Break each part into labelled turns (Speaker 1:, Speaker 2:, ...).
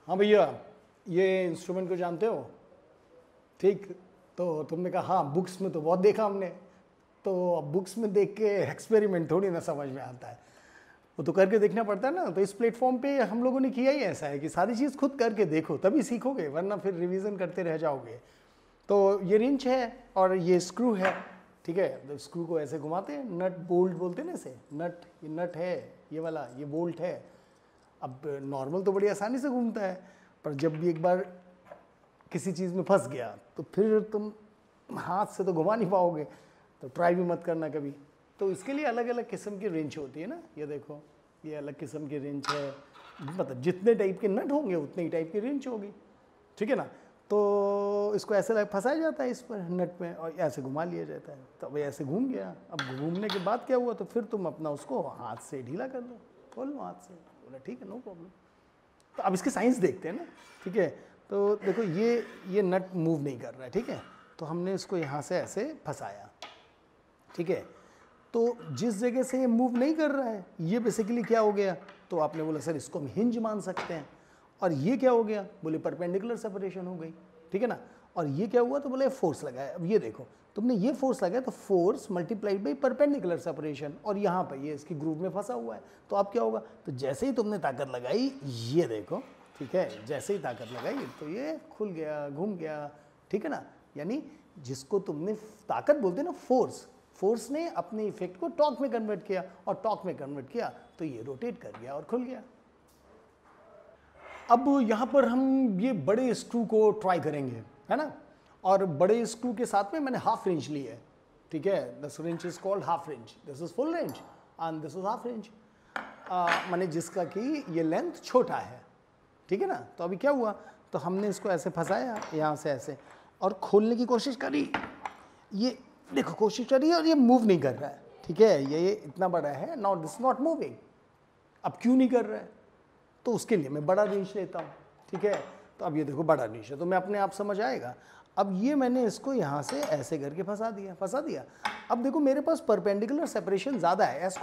Speaker 1: हाँ भैया ये इंस्ट्रूमेंट को जानते हो? ठीक, तो तुमने कहा हाँ बुक्स में तो बहुत देखा हमने। तो अब बुक्स में देख के एक्सपेरिमेंट थोड़ी ना समझ में आता है, वो तो करके देखना पड़ता है ना। तो इस प्लेटफॉर्म पे हम लोगों ने किया ही ऐसा है कि सारी चीज़ खुद करके देखो तभी सीखोगे, वरना फिर रिवीजन करते रह जाओगे। तो ये रिंच है और ये स्क्रू है, ठीक है। तो स्क्रू को ऐसे घुमाते हैं, नट बोल्ट बोलते हैं ना इसे, नट, ये नट है ये वाला, ये बोल्ट है। अब नॉर्मल तो बड़ी आसानी से घूमता है, पर जब भी एक बार किसी चीज़ में फंस गया तो फिर तुम हाथ से तो घुमा नहीं पाओगे, तो ट्राई भी मत करना कभी। तो इसके लिए अलग अलग किस्म की रेंच होती है ना, ये देखो ये अलग किस्म की रेंच है, मतलब जितने टाइप के नट होंगे उतने ही टाइप की रेंच होगी, ठीक है ना। तो इसको ऐसे फंसाया जाता है इस पर नट में और ऐसे घुमा लिया जाता है, तो अब ऐसे घूम गया। अब घूमने के बाद क्या हुआ, तो फिर तुम अपना उसको हाथ से ढीला कर लो, खोल लो हाथ से, बोला ठीक है नो प्रॉब्लम। तो अब इसकी साइंस देखते हैं ना, ठीक है। तो देखो ये नट मूव नहीं कर रहा है, ठीक है। तो हमने इसको यहाँ से ऐसे फंसाया, ठीक है। तो जिस जगह से ये मूव नहीं कर रहा है ये बेसिकली क्या हो गया, तो आपने बोला सर इसको हम हिंज मान सकते हैं। और ये क्या हो गया, बोले परपेंडिकुलर सेपरेशन हो गई, ठीक है ना। और ये क्या हुआ, तो बोले फोर्स लगाया। अब ये देखो तुमने ये फोर्स लगाया तो force multiplied by perpendicular separation, और यहाँ पर ये इसकी ग्रूव में फंसा हुआ है। तो अब क्या होगा, तो जैसे ही तुमने ताकत लगाई, ये देखो, ठीक है, जैसे ही ताकत लगाई तो ये खुल गया, घूम गया, ठीक है ना। यानी जिसको तुमने ताकत बोलते ना फोर्स, फोर्स ने अपने इफेक्ट को टॉर्क में कन्वर्ट किया, और टॉर्क में कन्वर्ट किया तो ये रोटेट कर गया और खुल गया। अब यहाँ पर हम ये बड़े स्क्रू को ट्राई करेंगे, है ना। और बड़े स्क्रू के साथ में मैंने हाफ रेंज ली है, ठीक है। This range is called half range, this is full range and this is half range, माने जिसका कि ये लेंथ छोटा है, ठीक है ना। तो अभी क्या हुआ, तो हमने इसको ऐसे फंसाया यहाँ से ऐसे और खोलने की कोशिश करी, ये देखो कोशिश करी और ये मूव नहीं कर रहा है, ठीक है। ये इतना बड़ा है, नॉट दिस नॉट मूविंग। अब क्यों नहीं कर रहा है, तो उसके लिए मैं बड़ा रेंज लेता हूँ, ठीक है। तो अब ये देखो बड़ा रेंज है तो मैं अपने आप समझ आएगा। अब ये मैंने इसको यहाँ से ऐसे करके फंसा दिया। अब देखो मेरे पास परपेंडिकुलर सेपरेशन ज़्यादा है as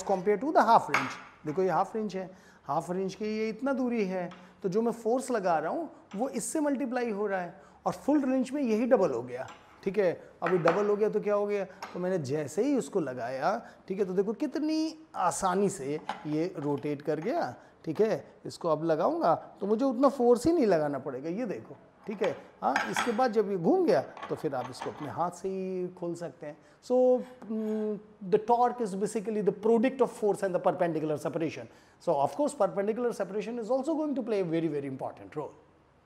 Speaker 1: compare to the half range. देखो ये हाफ रेंज है, हाफ रेंज के ये इतना दूरी है, तो जो मैं फोर्स लगा रहा हूँ वो इससे मल्टीप्लाई हो रहा है, और फुल रेंज में यही डबल हो गया, ठीक है। अभी डबल हो गया तो क्या हो गया, तो मैंने जैसे ही उसको लगाया, ठीक है, तो देखो कितनी आसानी से ये रोटेट कर गया, ठीक है। इसको अब लगाऊंगा तो मुझे उतना फोर्स ही नहीं लगाना पड़ेगा, ये देखो, ठीक है। हाँ, इसके बाद जब ये घूम गया तो फिर आप इसको अपने हाथ से ही खोल सकते हैं। So the torque is basically the product of force and the perpendicular separation. So of course perpendicular separation is also going to play a very, very important role.